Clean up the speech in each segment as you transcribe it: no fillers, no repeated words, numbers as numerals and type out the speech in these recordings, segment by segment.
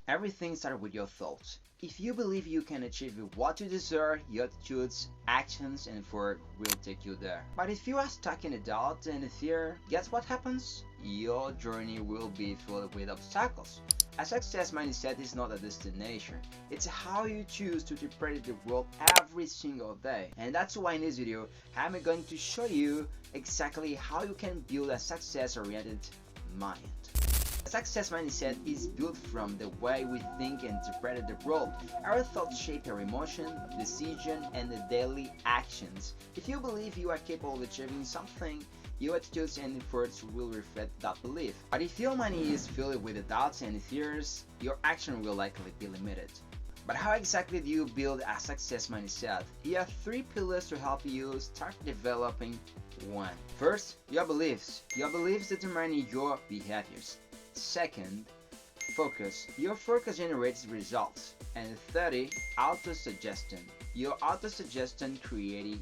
Everything starts with your thoughts. If you believe you can achieve what you desire, your attitudes, actions, and effort will take you there. But if you are stuck in a doubt and fear, guess what happens? Your journey will be filled with obstacles. A success mindset is not a destination, it's how you choose to interpret the world every single day. And that's why in this video, I'm going to show you exactly how you can build a success-oriented mind. A success mindset is built from the way we think and interpret the world. Our thoughts shape our emotion, decision, and the daily actions. If you believe you are capable of achieving something, your attitudes and efforts will reflect that belief. But if your mind is filled with doubts and fears, your action will likely be limited. But how exactly do you build a success mindset? Here are 3 pillars to help you start developing one. First, your beliefs. Your beliefs determine your behaviors. Second, focus. Your focus generates results. And 30, autosuggestion. Your autosuggestion creates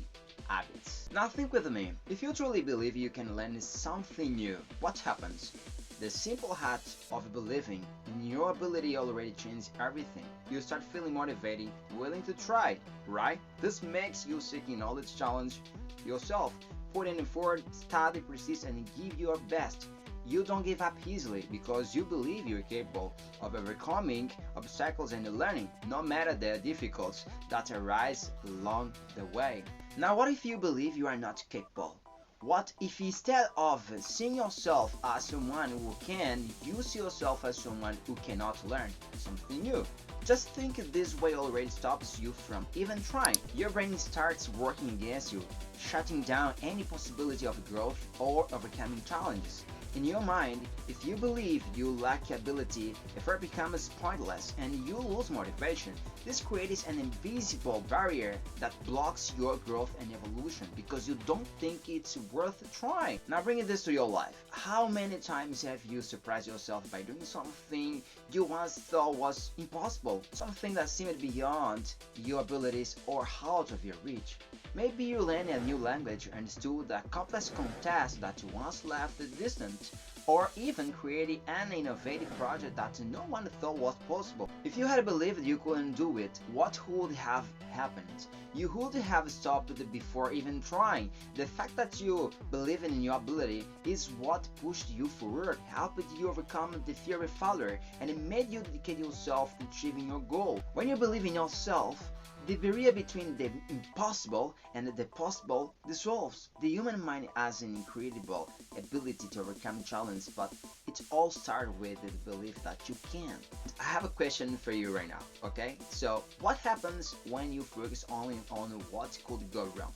habits. Now think with me. If you truly believe you can learn something new, what happens? The simple act of believing in your ability already changes everything. You start feeling motivated, willing to try, right? This makes you seeking knowledge, challenge yourself, put in effort, study, persist, and give your best. You don't give up easily because you believe you're capable of overcoming obstacles and learning, no matter the difficulties that arise along the way. Now, what if you believe you are not capable? What if instead of seeing yourself as someone who can, you see yourself as someone who cannot learn something new? Just think this way already stops you from even trying. Your brain starts working against you, shutting down any possibility of growth or overcoming challenges. In your mind, if you believe you lack ability, effort becomes pointless and you lose motivation. This creates an invisible barrier that blocks your growth and evolution because you don't think it's worth trying. Now bringing this to your life. How many times have you surprised yourself by doing something you once thought was impossible? Something that seemed beyond your abilities or out of your reach? Maybe you learned a new language, understood a complex contest that once left distant, or even created an innovative project that no one thought was possible. If you had believed you couldn't do it, what would have happened? You would have stopped before even trying. The fact that you believe in your ability is what pushed you forward, helped you overcome the fear of failure, and it made you dedicate yourself to achieving your goal. When you believe in yourself, the barrier between the impossible and the possible dissolves. The human mind has an incredible ability to overcome challenges, but it all starts with the belief that you can. I have a question for you right now, okay? So, what happens when you focus only on what could go wrong?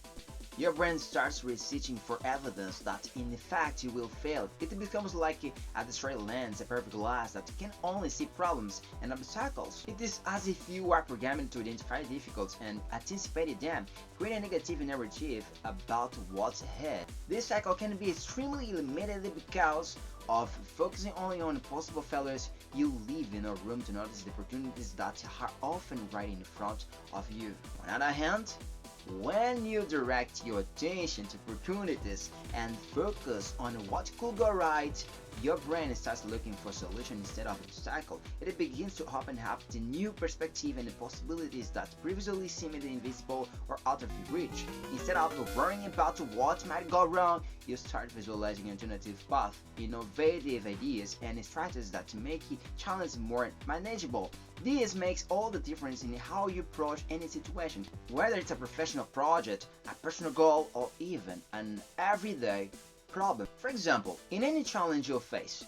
Your brain starts researching for evidence that in fact you will fail. It becomes like a destroyed lens, a perfect glass that can only see problems and obstacles. It is as if you are programmed to identify difficulties and anticipate them, create a negative narrative about what's ahead. This cycle can be extremely limited because of focusing only on possible failures. You leave no room to notice the opportunities that are often right in front of you. On the other hand, when you direct your attention to opportunities and focus on what could go right, your brain starts looking for solutions instead of obstacles. It begins to open up to new perspectives and possibilities that previously seemed invisible or out of your reach. Instead of worrying about what might go wrong, you start visualizing alternative paths, innovative ideas, and strategies that make challenges more manageable. This makes all the difference in how you approach any situation, whether it's a professional project, a personal goal, or even an everyday problem. For example, in any challenge you face,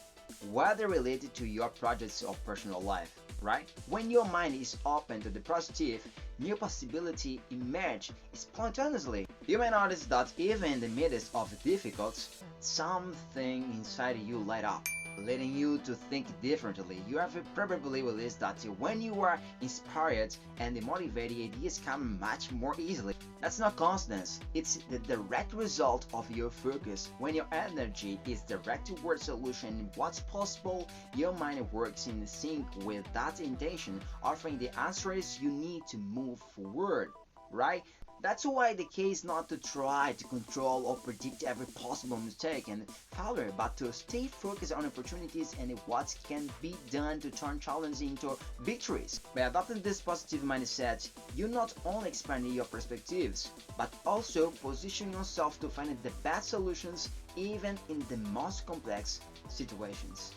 whether related to your projects or personal life, right? When your mind is open to the positive, new possibilities emerge spontaneously. You may notice that even in the midst of difficulties, something inside you light up, leading you to think differently. You have probably realized that when you are inspired and motivated, ideas come much more easily. That's not coincidence, it's the direct result of your focus. When your energy is directed towards solution and what's possible, your mind works in sync with that intention, offering the answers you need to move forward, right? That's why the key is not to try to control or predict every possible mistake and failure, but to stay focused on opportunities and what can be done to turn challenges into victories. By adopting this positive mindset, you not only expand your perspectives, but also position yourself to find the best solutions even in the most complex situations.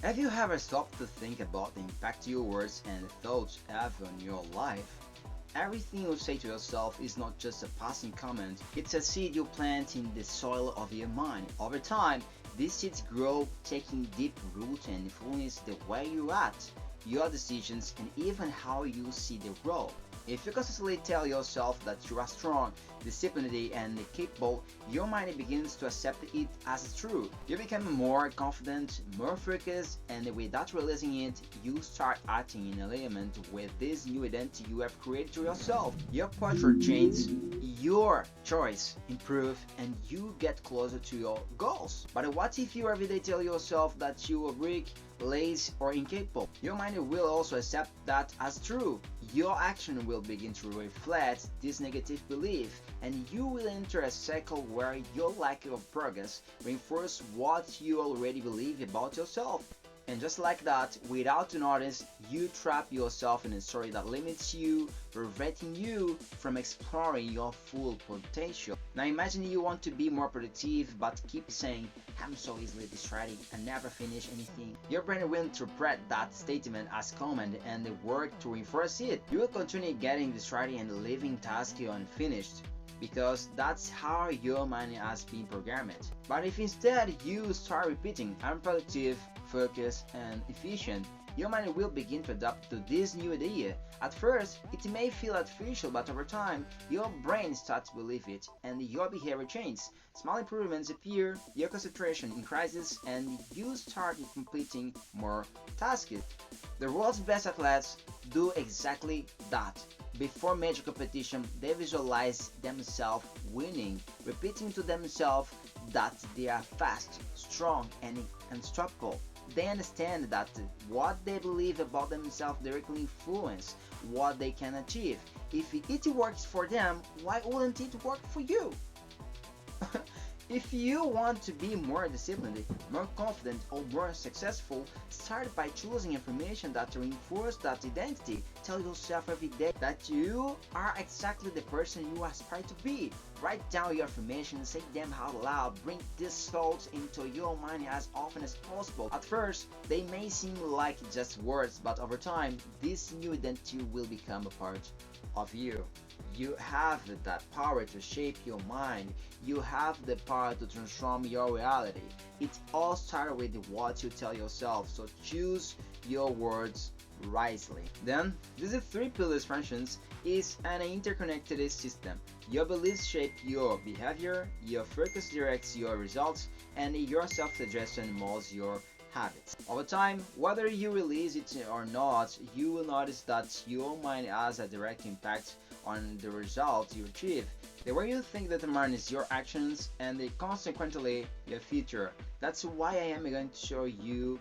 Have you ever stopped to think about the impact your words and thoughts have on your life? Everything you say to yourself is not just a passing comment, it's a seed you plant in the soil of your mind. Over time, these seeds grow, taking deep root and influence the way you act, your decisions, and even how you see the world. If you consistently tell yourself that you are strong, disciplined, and capable, your mind begins to accept it as true. You become more confident, more focused, and without realizing it, you start acting in alignment with this new identity you have created to yourself. Your posture changes, your choice improve, and you get closer to your goals. But what if you every day tell yourself that you are weak, lazy, or incapable? Your mind will also accept that as true. Your action will begin to reflect this negative belief, and you will enter a cycle where your lack of progress reinforces what you already believe about yourself. And just like that, without notice, you trap yourself in a story that limits you, preventing you from exploring your full potential. Now imagine you want to be more productive but keep saying, I'm so easily distracted and never finish anything. Your brain will interpret that statement as command and work to reinforce it. You will continue getting distracted and leaving tasks unfinished, because that's how your mind has been programmed. But if instead you start repeating, I'm productive, focused, and efficient, your mind will begin to adapt to this new idea. At first, it may feel artificial, but over time, your brain starts to believe it, and your behavior changes. Small improvements appear, your concentration increases, and you start completing more tasks. The world's best athletes do exactly that. Before major competition, they visualize themselves winning, repeating to themselves that they are fast, strong, and unstoppable. They understand that what they believe about themselves directly influences what they can achieve. If it works for them, why wouldn't it work for you? If you want to be more disciplined, more confident, or more successful, start by choosing information that reinforces that identity. Tell yourself every day that you are exactly the person you aspire to be. Write down your affirmations, say them out loud, bring these thoughts into your mind as often as possible. At first, they may seem like just words, but over time, this new identity will become a part of you. You have that power to shape your mind. You have the power to transform your reality. It all starts with what you tell yourself, so choose your words wisely. Then, these three pillars functions is an interconnected system. Your beliefs shape your behavior, your focus directs your results, and your self-suggestion molds your habits. Over time, whether you realize it or not, you will notice that your mind has a direct impact on the results you achieve. The way you think determines your actions and consequently your future. That's why I am going to show you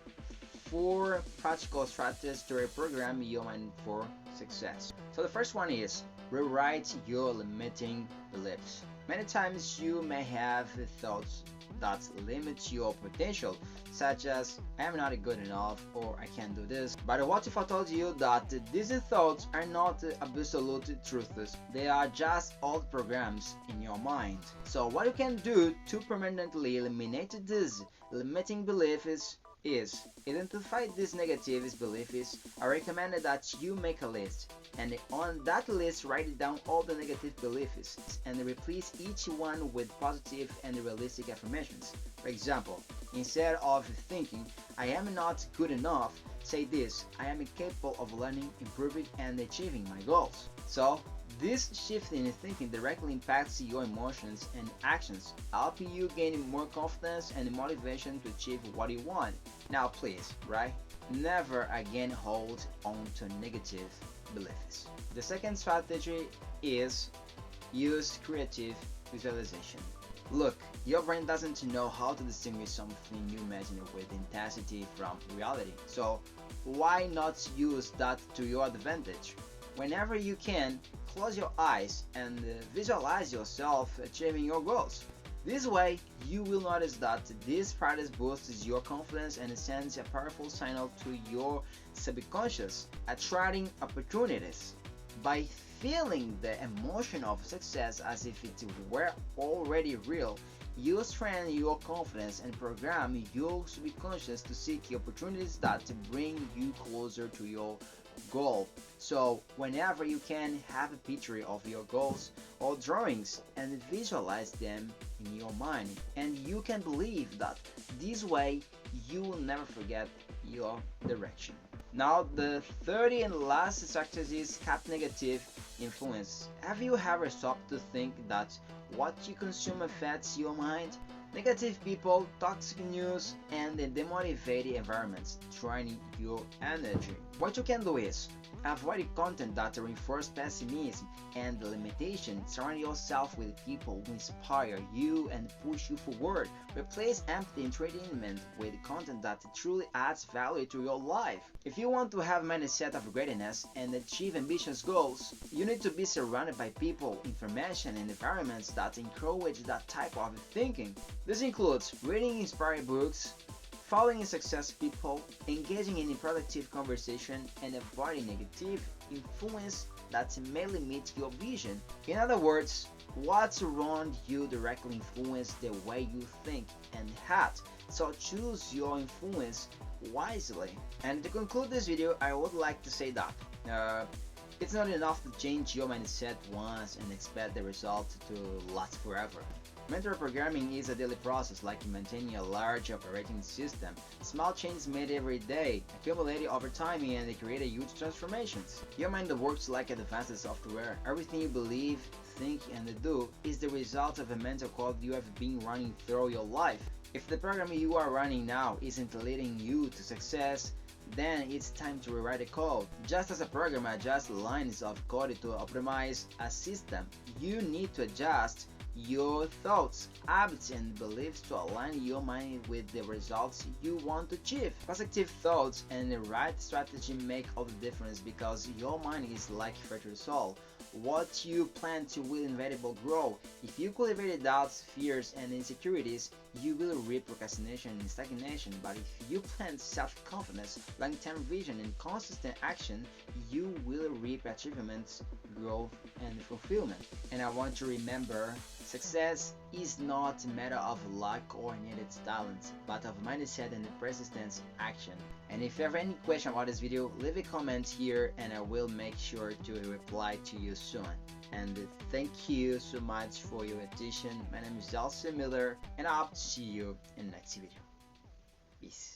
4 practical strategies to reprogram your mind for success. So the first one is rewrite your limiting beliefs. Many times you may have thoughts that limit your potential, such as I am not good enough or I can't do this. But what if I told you that these thoughts are not absolute truths? They are just old programs in your mind. So what you can do to permanently eliminate these limiting beliefs is identify these negative beliefs. I recommend that you make a list, and on that list write down all the negative beliefs and replace each one with positive and realistic affirmations. For example, instead of thinking I am not good enough, say this: I am capable of learning, improving, and achieving my goals. So this shift in thinking directly impacts your emotions and actions, helping you gain more confidence and motivation to achieve what you want. Now please, right? Never again hold on to negative beliefs. The second strategy is use creative visualization. Look, your brain doesn't know how to distinguish something you imagine with intensity from reality. So why not use that to your advantage? Whenever you can, close your eyes and visualize yourself achieving your goals. This way, you will notice that this practice boosts your confidence and sends a powerful signal to your subconscious, attracting opportunities. By feeling the emotion of success as if it were already real, you strengthen your confidence and program your subconscious to seek opportunities that bring you closer to your goal. So, whenever you can, have a picture of your goals or drawings and visualize them in your mind, and you can believe that this way you will never forget your direction. Now, the third and last strategy is cap negative influence. Have you ever stopped to think that what you consume affects your mind? Negative people, toxic news, and the demotivated environments drain your energy. What you can do is avoid content that reinforce pessimism and limitation. Surround yourself with people who inspire you and push you forward. Replace empty entertainment with content that truly adds value to your life. If you want to have a mindset of greatness and achieve ambitious goals, you need to be surrounded by people, information, and environments that encourage that type of thinking. This includes reading inspiring books, following success people, engaging in productive conversation, and avoiding negative influence that may limit your vision. In other words, what's around you directly influences the way you think and act, so choose your influence wisely. And to conclude this video, I would like to say that it's not enough to change your mindset once and expect the result to last forever. Mental programming is a daily process like maintaining a large operating system. Small changes made every day, accumulated over time, and create huge transformations. Your mind works like advanced software. Everything you believe, think, and do is the result of a mental code you have been running through your life. If the program you are running now isn't leading you to success, then it's time to rewrite the code. Just as a program adjusts lines of code to optimize a system, you need to adjust your thoughts, habits, and beliefs to align your mind with the results you want to achieve. Positive thoughts and the right strategy make all the difference because your mind is like fertile soil. What you plant will inevitably grow. If you cultivate doubts, fears, and insecurities, you will reap procrastination and stagnation. But if you plant self-confidence, long-term vision, and consistent action, you will reap achievements, growth, and fulfillment. And I want you to remember, success is not a matter of luck or needed talent, but of mindset and persistence action. And if you have any question about this video, leave a comment here and I will make sure to reply to you soon. And thank you so much for your attention. My name is Elsa Miller and I hope to see you in the next video. Peace.